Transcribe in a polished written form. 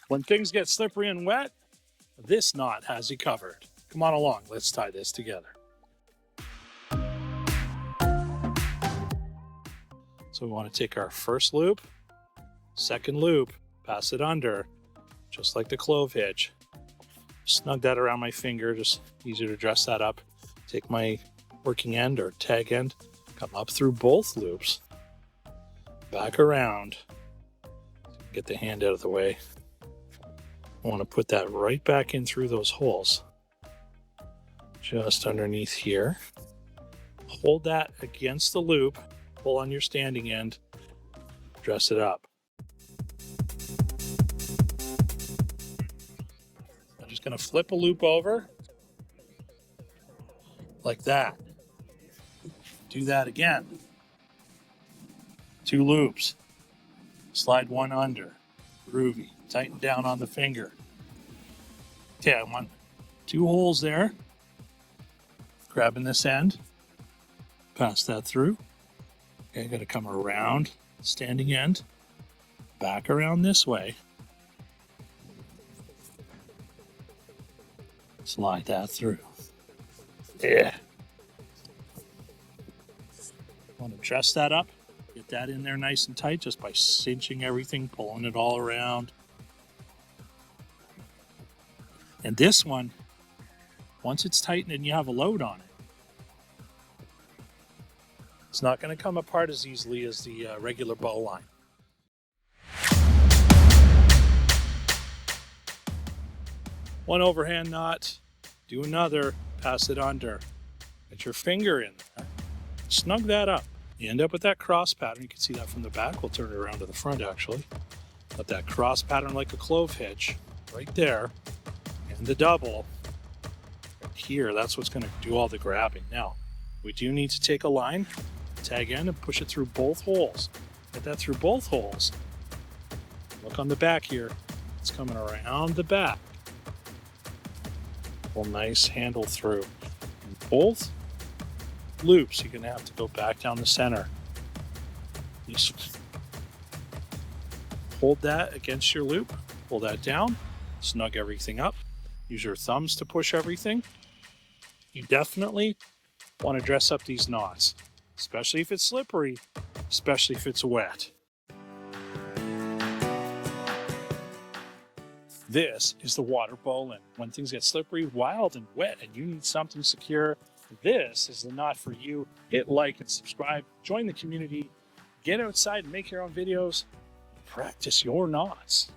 When things get slippery and wet, this knot has you covered. Come on along, let's tie this together. So we want to take our first loop, second loop, pass it under, just like the clove hitch. Snug that around my finger, just easier to dress that up. Take my working end or tag end, come up through both loops, back around, get the hand out of the way. I want to put that right back in through those holes, just underneath here. Hold that against the loop, pull on your standing end, dress it up. I'm just going to flip a loop over like that. Do that again. 2 loops. Slide one under. Groovy. Tighten down on the finger. Okay, I want 2 holes there. Grabbing this end. Pass that through. Okay, I'm going to come around standing end. Back around this way. Slide that through. Yeah. Want to dress that up. Get that in there nice and tight just by cinching everything, pulling it all around. And this one, once it's tightened and you have a load on it, it's not going to come apart as easily as the regular bowline. One overhand knot, do another, pass it under. Get your finger in there. Snug that up. You end up with that cross pattern. You can see that from the back. We'll turn it around to the front actually. Got that cross pattern like a clove hitch right there. And the double right here. That's what's going to do all the grabbing. Now, we do need to take a line, tag in, and push it through both holes. Get that through both holes. Look on the back here. It's coming around the back. Pull nice handle through. And both loops, you're going to have to go back down the center. Just hold that against your loop, pull that down, snug everything up. Use your thumbs to push everything. You definitely want to dress up these knots, especially if it's slippery, especially if it's wet. This is the water bowline. When things get slippery, wild, and wet, and you need something secure, this is the knot for you. Hit like and subscribe, join the community, get outside and make your own videos, practice your knots.